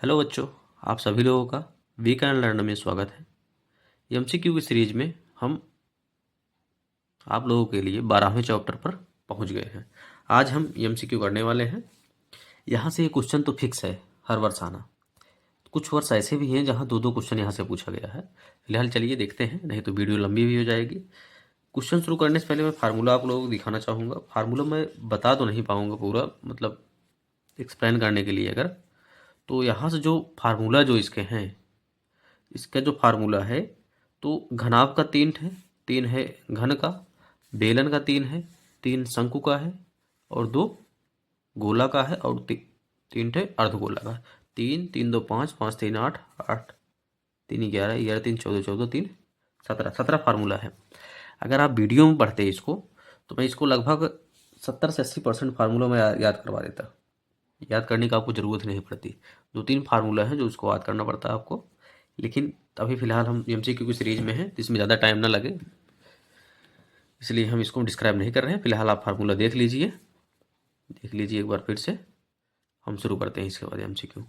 Hello बच्चों, आप सभी लोगों का वी कैन लर्न में स्वागत है। एमसीक्यू की सीरीज में हम आप लोगों के लिए 12वें चैप्टर पर पहुंच गए हैं। आज हम एमसीक्यू करने वाले हैं। यहाँ से ये क्वेश्चन तो फिक्स है, हर वर्ष आना। कुछ वर्ष ऐसे भी हैं जहाँ दो दो क्वेश्चन यहाँ से पूछा गया है। फिलहाल चलिए देखते हैं, नहीं तो वीडियो लंबी भी हो जाएगी। क्वेश्चन शुरू करने से पहले मैं फार्मूला आप लोगों को दिखाना चाहूँगा। फार्मूला मैं बता तो नहीं पाऊँगा पूरा, मतलब एक्सप्लेन करने के लिए अगर, तो यहाँ से जो फार्मूला जो इसके हैं, इसका जो फार्मूला है, तो घनाभ का तीन है घन का, बेलन का तीन शंकु का है, और दो गोला का है, और तीन थे अर्धगोला का। तीन तीन दो पाँच, पाँच तीन आठ, आठ तीन ग्यारह, ग्यारह तीन चौदह, चौदह तीन 17 फार्मूला है। अगर आप वीडियो में पढ़ते इसको तो मैं इसको लगभग 70 से 80% फार्मूला में याद करवा देता। याद करने का आपको ज़रूरत नहीं पड़ती। दो तीन फार्मूला है जो उसको याद करना पड़ता है आपको, लेकिन अभी फ़िलहाल हम एमसीक्यू की सीरीज़ में हैं तो इसमें ज़्यादा टाइम ना लगे, इसलिए हम इसको डिस्क्राइब नहीं कर रहे हैं। फिलहाल आप फार्मूला देख लीजिए एक बार फिर से। हम शुरू करते हैं इसके बाद एमसीक्यू।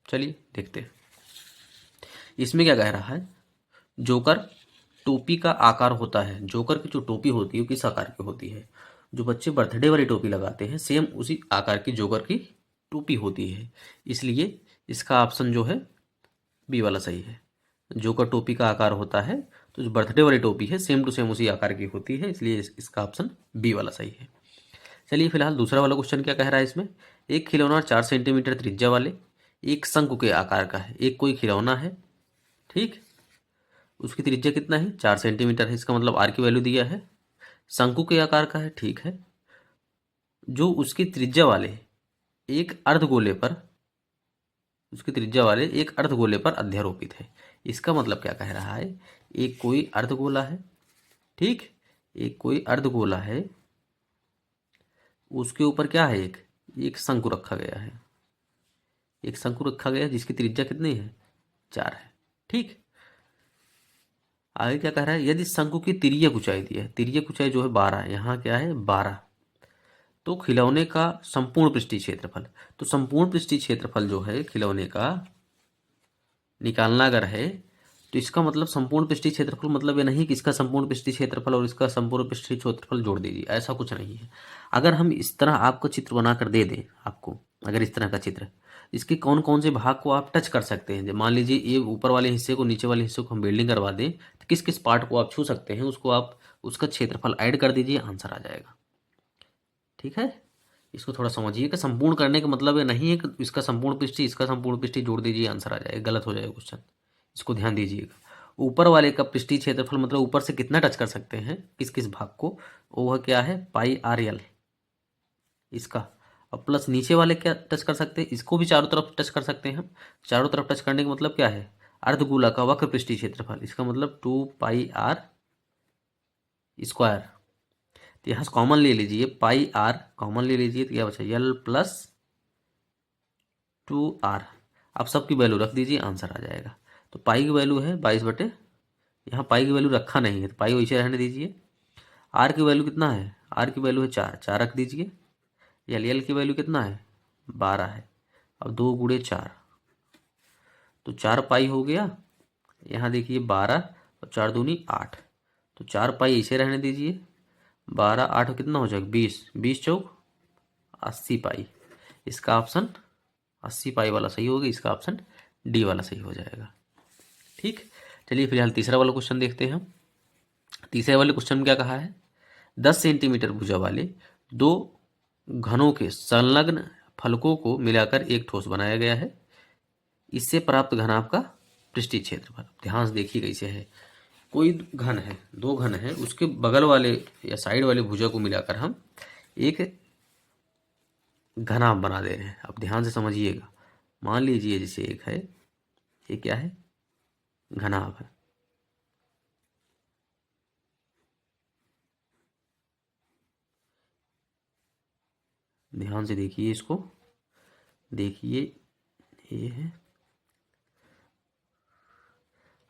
चलिए देखते हैं इसमें क्या कह रहा है। जोकर टोपी का आकार होता है। जोकर की जो टोपी होती है वो किस आकार की होती है? जो बच्चे बर्थडे वाली टोपी लगाते हैं सेम उसी आकार की जोकर की टोपी होती है, इसलिए इसका ऑप्शन जो है बी वाला सही है। जोकर टोपी का आकार होता है, तो जो बर्थडे वाली टोपी है सेम टू सेम उसी आकार की होती है, इसलिए इसका ऑप्शन बी वाला सही है। चलिए फिलहाल दूसरा वाला क्वेश्चन क्या कह रहा है इसमें। एक खिलौना 4 सेंटीमीटर त्रिज्या वाले एक शंकु के आकार का है। एक कोई खिलौना है, ठीक, उसकी त्रिज्या कितना है? 4 सेंटीमीटर है। इसका मतलब आर की वैल्यू दिया है। शंकु के आकार का है, ठीक है। जो उसकी त्रिज्या वाले एक अर्धगोले पर उसकी त्रिज्या वाले एक अर्धगोले पर अध्यारोपित है। इसका मतलब क्या कह रहा है? एक कोई अर्धगोला है, ठीक, एक कोई अर्धगोला है, उसके ऊपर क्या है? एक एक शंकु रखा गया है। एक शंकु रखा गया है जिसकी त्रिज्या कितनी है? 4 है, ठीक। आगे क्या कह रहा है? यदि शंकु की तिर्यक ऊंचाई दी है, तिर्यक ऊंचाई जो है 12 है, यहाँ क्या है? 12, तो खिलौने का संपूर्ण पृष्ठीय क्षेत्रफल, तो संपूर्ण पृष्ठीय क्षेत्रफल जो है खिलौने का निकालना अगर है, तो इसका मतलब संपूर्ण पृष्ठीय क्षेत्रफल मतलब ये नहीं कि इसका संपूर्ण पृष्ठीय क्षेत्रफल और इसका संपूर्ण पृष्ठीय क्षेत्रफल जोड़ दीजिए, ऐसा कुछ नहीं है। अगर हम इस तरह आपको चित्र बनाकर दे दें आपको, अगर इस तरह का चित्र, इसके कौन कौन से भाग को आप टच कर सकते हैं, जब मान लीजिए ये ऊपर वाले हिस्से को, नीचे वाले हिस्से को हम बिल्डिंग करवा दें, तो किस किस पार्ट को आप छू सकते हैं, उसको आप उसका क्षेत्रफल ऐड कर दीजिए, आंसर आ जाएगा, ठीक है। इसको थोड़ा समझिए कि संपूर्ण करने का मतलब ये नहीं है कि इसका संपूर्ण पृष्ठीय इसका संपूर्ण पृष्ठीय जोड़ दीजिए आंसर आ जाएगा, गलत हो जाएगा क्वेश्चन। इसको ध्यान दीजिएगा। ऊपर वाले का पृष्ठीय क्षेत्रफल मतलब ऊपर से कितना टच कर सकते हैं, किस किस भाग को, वह क्या है? पाई आर एल इसका। अब प्लस नीचे वाले क्या टच कर सकते हैं? इसको भी चारों तरफ टच कर सकते हैं हम। चारों तरफ टच करने का मतलब क्या है? अर्धगोला का वक्र पृष्ठीय क्षेत्रफल, इसका मतलब 2 पाई आर स्क्वायर। तो यहाँ से कॉमन ले लीजिए, पाई आर कॉमन ले लीजिए, तो क्या बचा? L plus 2 R. आप सबकी वैल्यू रख दीजिए, आंसर आ जाएगा। तो पाई की वैल्यू है 22/, यहाँ पाई की वैल्यू रखा नहीं है तो पाई वैसे रहने दीजिए। आर की वैल्यू कितना है? आर की वैल्यू है 4, 4 रख दीजिए। एल की वैल्यू कितना है? 12 है। अब 2 × 4, तो 4 पाई हो गया। यहाँ देखिए 12 और 4 दूनी 8, तो 4 पाई इसे रहने दीजिए। 12 8 कितना हो जाएगा? 20, 20 चौक 80 पाई। इसका ऑप्शन 80 पाई वाला सही होगा, इसका ऑप्शन डी वाला सही हो जाएगा, ठीक। चलिए फिलहाल तीसरा वाला क्वेश्चन देखते हैं हम। तीसरे वाले क्वेश्चन में क्या कहा है? 10 सेंटीमीटर भुजा वाले दो घनों के संलग्न फलकों को मिलाकर एक ठोस बनाया गया है। इससे प्राप्त घनाभ का पृष्ठीय क्षेत्रफल। ध्यान से देखिए कैसे है। कोई घन है, दो घन है, उसके बगल वाले या साइड वाले भुजा को मिलाकर हम एक घनाभ बना दे रहे हैं। अब ध्यान से समझिएगा। मान लीजिए जैसे एक है, ये क्या है? घनाभ है। ध्यान से देखिए इसको, देखिए ये है,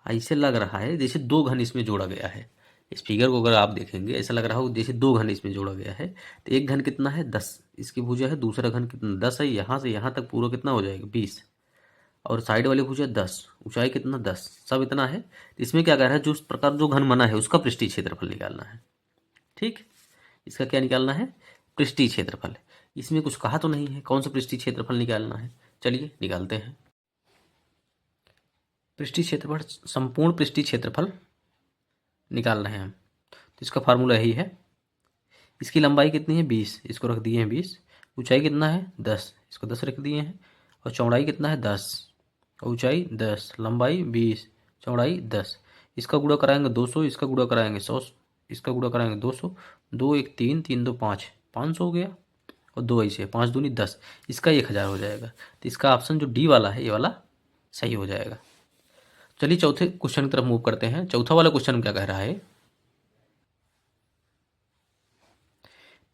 ऐसे लग रहा है जैसे दो घन इसमें जोड़ा गया है। इस फिगर को अगर आप देखेंगे ऐसा लग रहा हो जैसे दो घन इसमें जोड़ा गया है। तो एक घन कितना है 10, इसकी भुजा है, दूसरा घन कितना 10 है, यहाँ से यहाँ तक पूरा कितना हो जाएगा 20, और साइड वाली भुजा 10, ऊंचाई कितना 10, सब इतना है। तो इसमें क्या कह रहा है, जो उस प्रकार जो घन बना है उसका पृष्ठीय क्षेत्रफल निकालना है। ठीक, इसका क्या निकालना है, पृष्ठीय क्षेत्रफल। इसमें कुछ कहा तो नहीं है कौन सा पृष्ठीय क्षेत्रफल निकालना है, चलिए निकालते हैं। पृष्ठीय क्षेत्रफल, संपूर्ण पृष्ठीय क्षेत्रफल निकाल रहे हैं हम। तो इसका फार्मूला यही है, इसकी लंबाई कितनी है 20, इसको रख दिए हैं 20, ऊंचाई कितना है 10, इसको 10 रख दिए हैं, और चौड़ाई कितना है 10, ऊंचाई 10, लंबाई 20, चौड़ाई 10। इसका गुणा कराएंगे 200, इसका गुणा कराएंगे 100, इसका गुणा कराएंगे 200, 2 1 3, 3 2 5, 500 हो गया, और 2 ऐसे 5 दूनी 10, इसका 1000 हो जाएगा। तो इसका ऑप्शन जो डी वाला है ये वाला सही हो जाएगा। चलिए चौथे क्वेश्चन की तरफ मूव करते हैं। चौथा वाला क्वेश्चन क्या कह रहा है,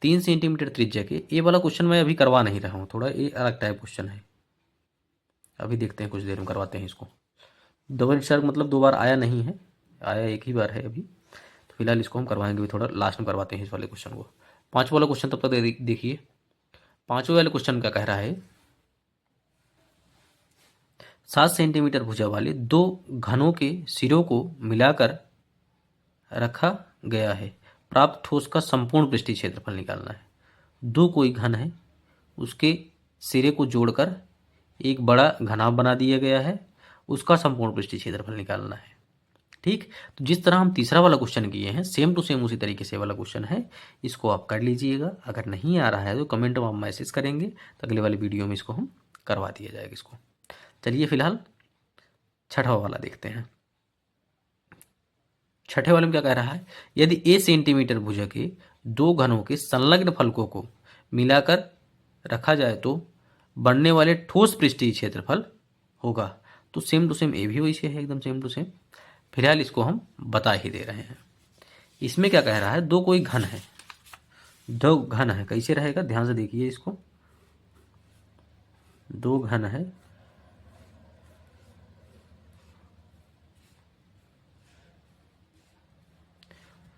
3 सेंटीमीटर त्रिज्या के, ये वाला क्वेश्चन मैं अभी करवा नहीं रहा हूँ, थोड़ा ये अलग टाइप क्वेश्चन है, अभी देखते हैं, कुछ देर में करवाते हैं इसको। डबल स्टार मतलब 2 बार आया नहीं है, आया एक ही बार है अभी, तो फिलहाल इसको हम करवाएंगे भी, थोड़ा लास्ट में करवाते हैं इस वाले क्वेश्चन को। पाँचवा वाला क्वेश्चन तब तक देखिए। पाँचवें वाले क्वेश्चन क्या कह रहा है, 7 सेंटीमीटर भुजा वाले दो घनों के सिरों को मिलाकर रखा गया है, प्राप्त ठोस का संपूर्ण पृष्ठीय क्षेत्रफल निकालना है। दो कोई घन है, उसके सिरे को जोड़कर एक बड़ा घनाभ बना दिया गया है, उसका संपूर्ण पृष्ठीय क्षेत्रफल निकालना है। ठीक, तो जिस तरह हम तीसरा वाला क्वेश्चन किए हैं सेम टू सेम उसी तरीके से वाला क्वेश्चन है, इसको आप कर लीजिएगा। अगर नहीं आ रहा है तो कमेंट में आप मैसेज करेंगे, तो अगले वाली वीडियो में इसको हम करवा दिया जाएगा इसको। चलिए फिलहाल छठा वाला देखते हैं। छठे वाले में क्या कह रहा है, यदि ए सेंटीमीटर भुजा के दो घनों के संलग्न फलकों को मिलाकर रखा जाए तो बनने वाले ठोस पृष्ठीय क्षेत्रफल होगा। तो सेम टू सेम ए भी वैसे है, एकदम सेम टू सेम। फिलहाल इसको हम बता ही दे रहे हैं। इसमें क्या कह रहा है, दो कोई घन है, दो घन है, कैसे रहेगा ध्यान से देखिए इसको। दो घन है,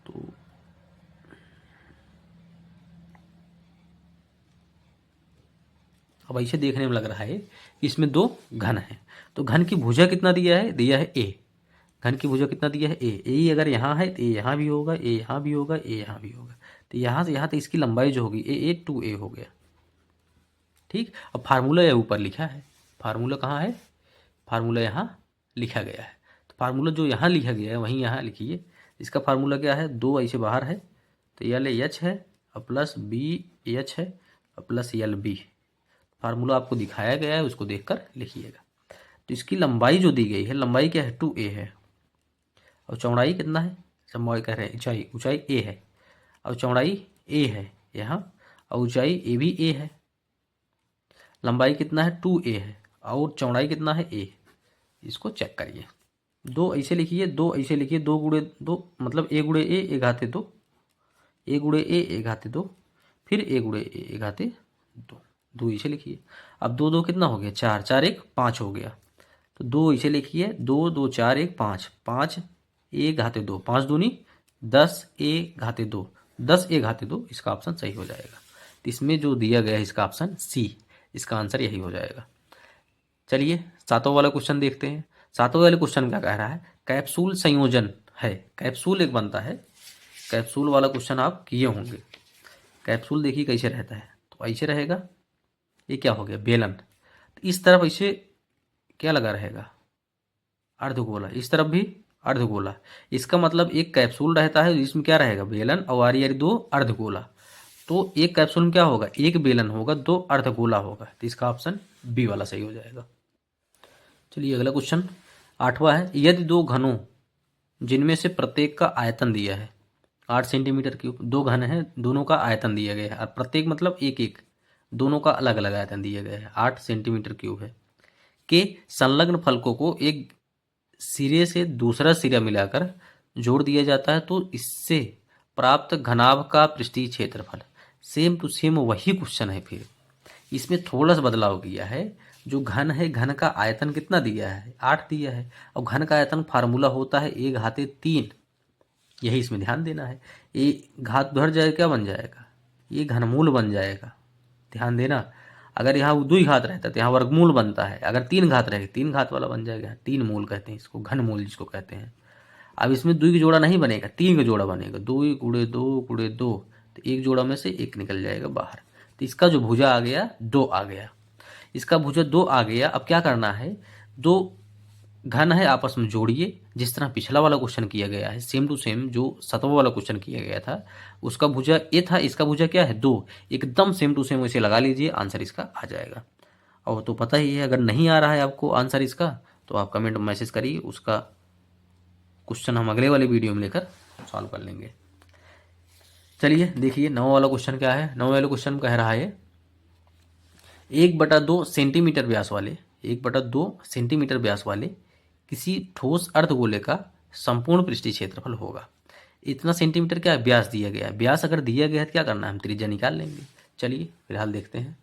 तो अब ऐसे देखने में लग रहा है कि इसमें दो घन है, तो घन की भुजा कितना दिया है, दिया है ए। घन की भुजा कितना दिया है ए, ए अगर यहाँ है तो ए यहाँ भी होगा, ए यहाँ भी होगा, ए यहाँ भी होगा। तो यहाँ से यहाँ तक इसकी लंबाई जो होगी ए 2a हो गया। ठीक, अब फार्मूला ये ऊपर लिखा है, फार्मूला कहाँ है, फार्मूला यहाँ लिखा गया है। तो फार्मूला जो यहाँ लिखा गया है वहीं यहाँ लिखिए। इसका फार्मूला क्या है, दो ऐसे बाहर है तो यल एच है और प्लस बी एच है और प्लस यल बी। फार्मूला आपको दिखाया गया है, उसको देखकर लिखिएगा। तो इसकी लंबाई जो दी गई है, लंबाई क्या है 2a है, और चौड़ाई कितना है, लंबाई कह रहे हैं ऊंचाई, ऊंचाई a है और चौड़ाई a है यहाँ, और ऊंचाई a भी a है। लंबाई कितना है 2a है और चौड़ाई कितना है a, इसको चेक करिए। दो ऐसे लिखिए, दो ऐसे लिखिए, दो गुणे दो मतलब a गुणे a घाते दो, a गुणे a घाते दो, फिर a गुणे a घाते दो, दो ऐसे लिखिए। अब दो दो कितना हो गया, 4, 4 1 5 हो गया। तो दो ऐसे लिखिए, 2 2 4 1 5, 5 a घाते 2, 5 दूनी 10 a घाते 2, 10 a घाते 2, इसका ऑप्शन सही हो जाएगा। तो इसमें जो दिया गया है इसका ऑप्शन सी, इसका आंसर यही हो जाएगा। चलिए सातवां वाला क्वेश्चन देखते हैं। सातवें वाले क्वेश्चन क्या कह रहा है, कैप्सूल संयोजन है, कैप्सूल एक बनता है, कैप्सूल वाला क्वेश्चन आप किए होंगे। कैप्सूल देखिए कैसे रहता है, तो ऐसे रहेगा, ये क्या हो गया बेलन, तो इस तरफ ऐसे क्या लगा रहेगा अर्धगोला, इस तरफ भी अर्धगोला। इसका मतलब एक कैप्सूल रहता है जिसमें क्या रहेगा बेलन और आरी आरी दो अर्धगोला। तो एक कैप्सूल में क्या होगा, एक बेलन होगा, दो अर्धगोला होगा। तो इसका ऑप्शन बी वाला सही हो जाएगा। चलिए अगला क्वेश्चन आठवां है, यदि दो घनों जिनमें से प्रत्येक का आयतन दिया है 8 सेंटीमीटर क्यूब, दो घन है दोनों का आयतन दिया गया है, और प्रत्येक मतलब एक एक, दोनों का अलग अलग आयतन दिया गया है, 8 सेंटीमीटर क्यूब है, के संलग्न फलकों को एक सिरे से दूसरा सिरा मिलाकर जोड़ दिया जाता है तो इससे प्राप्त घनाभ का पृष्ठीय क्षेत्रफल। सेम टू सेम वही क्वेश्चन है, फिर इसमें थोड़ा सा बदलाव किया है। जो घन है, घन का आयतन कितना दिया है 8 दिया है, और घन का आयतन फार्मूला होता है 1/3 यही इसमें ध्यान देना है। ये घात उधर जाए क्या बन जाएगा, ये घनमूल बन जाएगा। ध्यान देना, अगर यहाँ दुई घात रहता तो यहाँ वर्गमूल बनता है, अगर तीन घात रहे तीन घात वाला बन जाएगा। तीन मूल कहते हैं इसको, घनमूल जिसको कहते हैं। अब इसमें दुई का जोड़ा नहीं बनेगा, तीन का जोड़ा बनेगा। दो गुड़े दो गुड़े दो, तो एक जोड़ा में से एक निकल जाएगा बाहर। तो इसका जो भुजा आ गया 2 आ गया, इसका भुजा 2 आ गया। अब क्या करना है, दो घन है आपस में जोड़िए, जिस तरह पिछला वाला क्वेश्चन किया गया है, सेम टू सेम जो 7वां वाला क्वेश्चन किया गया था, उसका भुजा ए था, इसका भुजा क्या है 2, एकदम सेम टू सेम वैसे लगा लीजिए, आंसर इसका आ जाएगा। और तो पता ही है, अगर नहीं आ रहा है आपको आंसर इसका तो आप कमेंट मैसेज करिए, उसका क्वेश्चन हम अगले वाले वीडियो में लेकर सॉल्व कर लेंगे। चलिए देखिए 9वां वाला क्वेश्चन क्या है। 9वें वाले क्वेश्चन कह रहा है 1/2 सेंटीमीटर व्यास वाले 1/2 सेंटीमीटर व्यास वाले किसी ठोस अर्धगोले का संपूर्ण पृष्ठीय क्षेत्रफल होगा। इतना सेंटीमीटर क्या है, व्यास दिया गया है। व्यास अगर दिया गया है तो क्या करना है, हम त्रिज्या निकाल लेंगे। चलिए फिलहाल देखते हैं।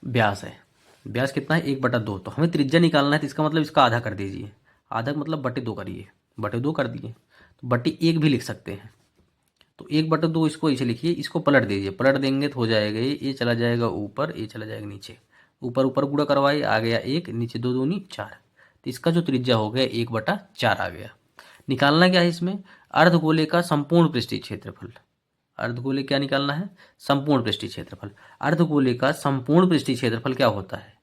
व्यास है, व्यास कितना है 1/2, तो हमें त्रिज्या निकालना है, तो इसका मतलब इसका आधा कर दीजिए। आधा मतलब बटे 2 करिए, बटे 2 कर दिए, तो बटे 1 भी लिख सकते हैं। तो 1/2 इसको ऐसे लिखिए, इसको पलट दीजिए, पलट देंगे तो हो जाएगा ये चला जाएगा ऊपर, ये चला जाएगा नीचे। ऊपर ऊपर गुणा करवाइए, आ गया 1, नीचे 2 दूनी 4, तो इसका जो त्रिज्या हो गया 1/4 आ गया। निकालना क्या है इसमें, अर्धगोले का संपूर्ण पृष्ठीय क्षेत्रफल। अर्धगोले क्या निकालना है, संपूर्ण पृष्ठीय क्षेत्रफल। अर्धगोले का संपूर्ण पृष्ठीय क्षेत्रफल क्या होता है,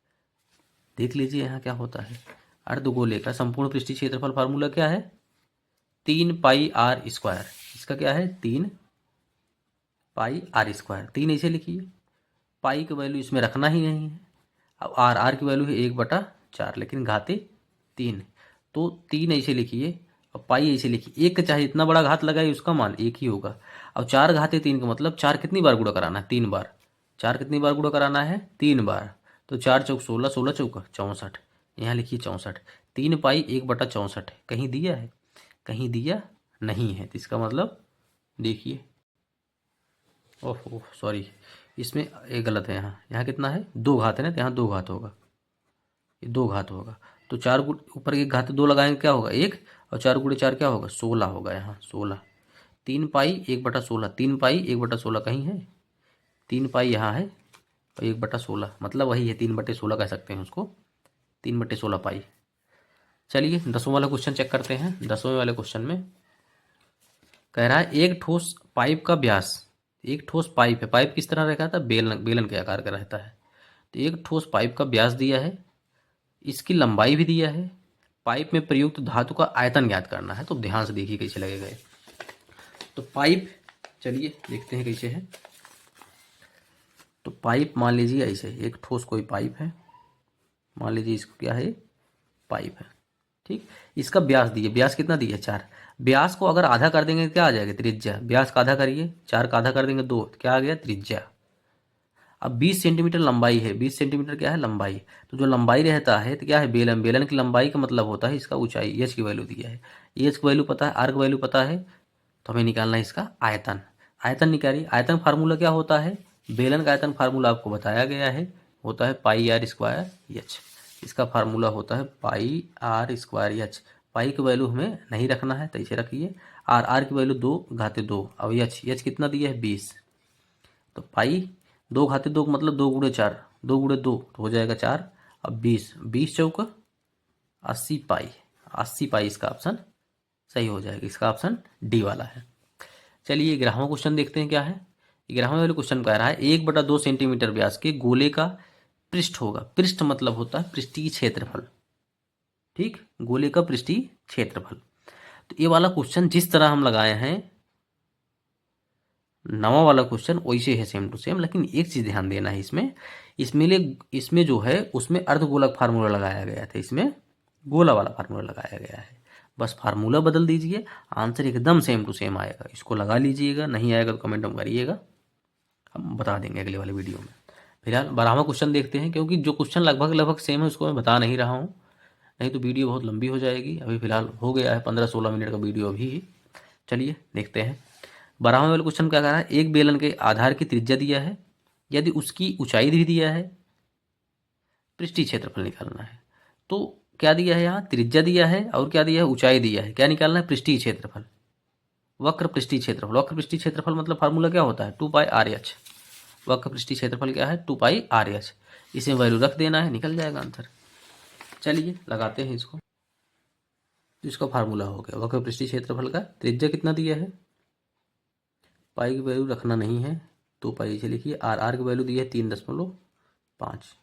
देख लीजिए यहाँ क्या होता है। अर्धगोले का संपूर्ण पृष्ठीय क्षेत्रफल फार्मूला क्या है, 3πr²। इसका क्या है 3πr²। 3 ऐसे लिखिए, पाई की वैल्यू इसमें रखना ही नहीं है। अब आर की वैल्यू है 1/4, लेकिन घाते 3, तो 3 ऐसे लिखिए और पाई ऐसे लिखिए। एक का चाहे इतना बड़ा घात लगाइए, उसका मान एक ही होगा। अब 4 घाते 3 का मतलब 4 कितनी बार गुणा कराना है, 3 बार। 4 कितनी बार गुणा कराना है, 3 बार। तो 4 चौक 16, 16 चौका 64, यहाँ लिखिए 64। 3π 1/64 कहीं दिया है, कहीं दिया नहीं है, तो इसका मतलब देखिए, ओह सॉरी, इसमें एक गलत है। यहाँ यहाँ कितना है, 2 घात है ना, तो यहाँ 2 घात होगा, ये 2 घात होगा। तो 4 ऊपर एक घात 2 लगाएंगे क्या होगा 1, और 4 गुणे 4 क्या होगा 16 होगा, यहाँ 16। 3π 1/16, 3π 1/16 कहीं है, 3π यहाँ है और 1/16 मतलब वही है, 3/16 कह सकते हैं उसको, 3/16 पाई। चलिए 10वां वाला क्वेश्चन चेक करते हैं। 10वें वाले क्वेश्चन में कह रहा है एक ठोस पाइप का व्यास, एक ठोस पाइप है, पाइप किस तरह रहता है, बेलन के आकार का रहता है। तो एक ठोस पाइप का व्यास दिया है, इसकी लंबाई भी दिया है, पाइप में प्रयुक्त धातु का आयतन ज्ञात करना है। तो ध्यान से देखिए कैसे लगेगा ये। तो पाइप, चलिए देखते हैं कैसे है। तो पाइप मान लीजिए ऐसे, एक ठोस कोई पाइप है, मान लीजिए इसको क्या है, पाइप है, ठीक। इसका व्यास दिए, व्यास कितना दिया 4। व्यास को अगर आधा कर देंगे तो क्या आ जाएगा, त्रिज्या। व्यास का आधा करिए, 4 का आधा कर देंगे 2, तो क्या आ गया त्रिज्या। अब 20 सेंटीमीटर लंबाई है, 20 सेंटीमीटर क्या है लंबाई। तो जो लंबाई रहता है तो क्या है, बेलन, बेलन की लंबाई का मतलब होता है इसका ऊंचाई। एच की वैल्यू दिया है, एच की वैल्यू पता है, आर की वैल्यू पता है, तो हमें निकालना है इसका आयतन। आयतन निकालिए, आयतन फार्मूला क्या होता है, बेलन का आयतन फार्मूला आपको बताया गया है, होता है πr²h। इसका फार्मूला होता है πr²h। पाई की वैल्यू हमें नहीं रखना है तो इसे रखिए। आर की वैल्यू 2 घाते 2, अब एच कितना दिया है 20। तो पाई 2 घाते 2 का मतलब 2 गुणे 4, 2 गुणे 2 तो हो जाएगा 4। अब 20, 20 चौका 80 पाई, 80 पाई इसका ऑप्शन सही हो जाएगा। इसका ऑप्शन डी वाला है। चलिए 11वां क्वेश्चन देखते हैं क्या है। 11वें वाले क्वेश्चन कह रहा है 1/2 सेंटीमीटर व्यास के गोले का पृष्ठ होगा। पृष्ठ मतलब होता है पृष्ठीय क्षेत्रफल, ठीक, गोले का पृष्ठीय क्षेत्रफल। तो ये वाला क्वेश्चन जिस तरह हम लगाए हैं 9वां वाला क्वेश्चन वैसे है सेम टू सेम, लेकिन एक चीज ध्यान देना है इसमें जो है उसमें अर्धगोलक फार्मूला लगाया गया था, इसमें गोला वाला फार्मूला लगाया गया है। बस फार्मूला बदल दीजिए, आंसर एकदम सेम टू सेम आएगा। इसको लगा लीजिएगा, नहीं आएगा तो कमेंट में करिएगा, हम बता देंगे अगले वाले वीडियो में। फिलहाल 12वां क्वेश्चन देखते हैं, क्योंकि जो क्वेश्चन लगभग सेम है उसको मैं बता नहीं रहा हूँ, नहीं तो वीडियो बहुत लंबी हो जाएगी। अभी फिलहाल हो गया है 15-16 मिनट का वीडियो अभी ही। चलिए देखते हैं 12वें वाले क्वेश्चन क्या कह रहा है, एक बेलन के आधार की त्रिज्या दिया है, यदि उसकी ऊंचाई भी दिया है, पृष्ठीय क्षेत्रफल निकालना है। तो क्या दिया है यहाँ, त्रिज्या दिया है और क्या दिया है, ऊंचाई दिया है। क्या निकालना है, पृष्ठीय क्षेत्रफल। वक्र पृष्ठीय क्षेत्रफल। वक्र पृष्ठीय क्षेत्रफल मतलब फार्मूला क्या होता है, 2πr/h। वक्र पृष्ठीय क्षेत्रफल क्या है, 2πr/h। इसमें वैल्यू रख देना है, निकल जाएगा आंसर। चलिए लगाते हैं इसको। तो इसका फार्मूला हो गया वक्र पृष्ठीय क्षेत्रफल का त्रिज्या कितना दिया है, पाई की वैल्यू रखना नहीं है, 2π से लिखिए। आर की वैल्यू दी है 3.5।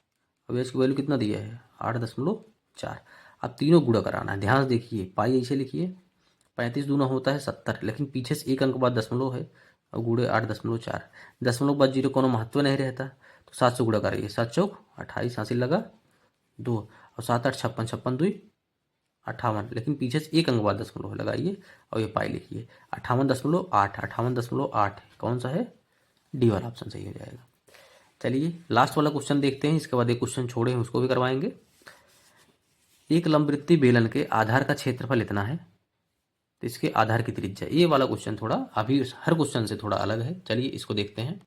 अब एच की वैल्यू कितना दिया है, 8.4। अब तीनों गुणा कराना है, ध्यान से देखिए। पाई ऐसे लिखिए, 35 दूना होता है 70, लेकिन पीछे से एक अंक बाद दशमलव है और गुणे 8.4। दशमलव बाद जीरो कोनो महत्व नहीं रहता, तो 7 से गुणा करिए। 7 चौक 28, हासिल लगा 2, और 7 8 56, 56 2 58, लेकिन पीछे से एक अंक बाद दशमलव लगाइए और ये पाई लिखिए। 58.8, 58.8 कौन सा है, डी वाला ऑप्शन सही हो जाएगा। चलिए लास्ट वाला क्वेश्चन देखते हैं, इसके बाद एक क्वेश्चन छोड़े हैं उसको भी करवाएंगे। एक लंबवृत्तीय बेलन के आधार का क्षेत्रफल इतना है, तो इसके आधार की त्रिज्या। ये वाला क्वेश्चन थोड़ा अभी हर क्वेश्चन से थोड़ा अलग है, चलिए इसको देखते हैं।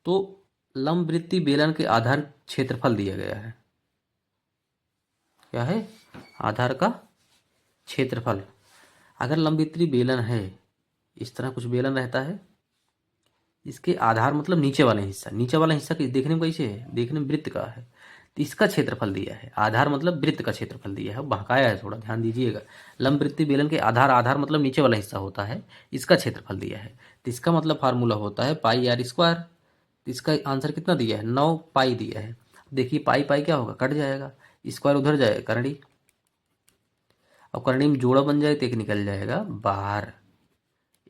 तो लंबवृत्तीय बेलन के आधार क्षेत्रफल दिया गया है, क्या है, आधार का क्षेत्रफल। अगर लंबवृत्तीय बेलन है, इस तरह कुछ बेलन रहता है, इसके आधार मतलब नीचे वाला हिस्सा, नीचे वाला हिस्सा देखने में कैसे है, देखने में वृत्त का है, तो इसका क्षेत्रफल दिया है। आधार मतलब वृत्त का क्षेत्रफल दिया है, बहकाया है थोड़ा, ध्यान दीजिएगा। लंबवृत्तीय बेलन के आधार, आधार मतलब नीचे वाला हिस्सा होता है, इसका क्षेत्रफल दिया है, तो इसका मतलब फार्मूला होता है πr²। तो इसका आंसर कितना दिया है, 9π दिया है। देखिए पाई पाई क्या होगा, कट जाएगा, स्क्वायर उधर जाएगा करड़ी, और करड़ी में जोड़ा बन जाए तो एक निकल जाएगा बाहर,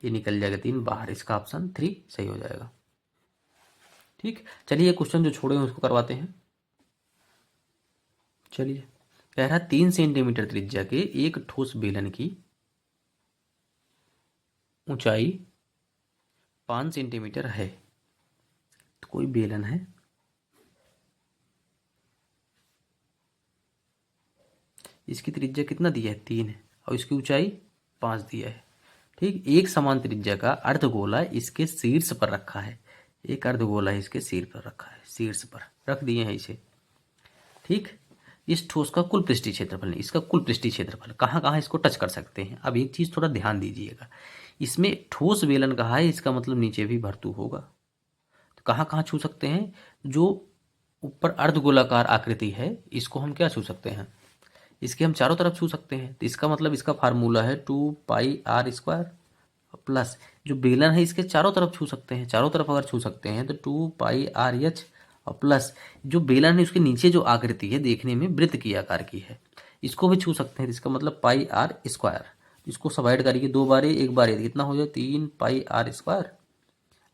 ये निकल जाएगा 3 बाहर। इसका ऑप्शन 3 सही हो जाएगा। ठीक, चलिए क्वेश्चन जो छोड़े हैं उसको करवाते हैं। चलिए कह रहा है 3 सेंटीमीटर त्रिज्या के एक ठोस बेलन की ऊंचाई 5 सेंटीमीटर है। तो कोई बेलन है, इसकी त्रिज्या कितना दिया है, 3 है, और इसकी ऊंचाई 5 दिया है। ठीक, एक समान त्रिज्या का अर्धगोला इसके शीर्ष पर रखा है। एक अर्धगोला इसके शीर्ष पर रखा है, शीर्ष पर रख दिए हैं इसे। ठीक, इस ठोस का कुल पृष्ठीय क्षेत्रफल नहीं, इसका कुल पृष्ठीय क्षेत्रफल कहाँ कहाँ इसको टच कर सकते हैं। अब एक चीज़ थोड़ा ध्यान दीजिएगा, इसमें ठोस बेलन कहा है, इसका मतलब नीचे भी भर्तु होगा, तो कहाँ कहाँ छू सकते हैं, जो ऊपर अर्धगोलाकार आकृति है इसको हम क्या छू सकते हैं, इसके हम चारों तरफ छू सकते हैं। तो इसका मतलब इसका फार्मूला है 2πr² प्लस जो बेलन है इसके चारों तरफ छू सकते हैं, चारों तरफ अगर छू सकते हैं तो 2πrh और प्लस जो बेलन है उसके नीचे जो आकृति है देखने में वृत्त की आकार की है, इसको भी छू सकते हैं। तो इसका मतलब πr², इसको सबाइड करिए, 2 बार एक बार कितना हो जाए, 3πr²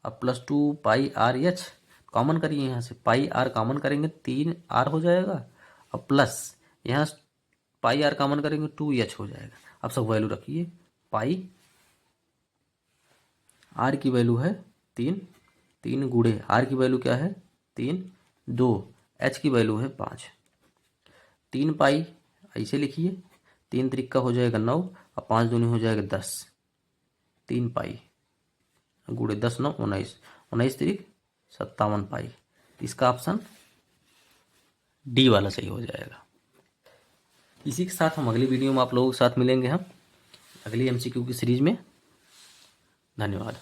अब प्लस 2πrh कॉमन करिए, यहाँ से πr कॉमन करेंगे 3r हो जाएगा, और प्लस यहाँ πr कॉमन करेंगे 2h हो जाएगा। अब सब वैल्यू रखिए, पाई r की वैल्यू है 3 गुणे r की वैल्यू क्या है 3, 2 h की वैल्यू है 5, 3π ऐसे लिखिए, 3 त्रिका हो जाएगा 9 और 5 दूनी हो जाएगा 10, 3π गुणे 10 9 19, 19 त्रिक 57π। इसका ऑप्शन डी वाला सही हो जाएगा। इसी के साथ हम अगली वीडियो में आप लोगों के साथ मिलेंगे, हम अगली MCQ की सीरीज में। धन्यवाद।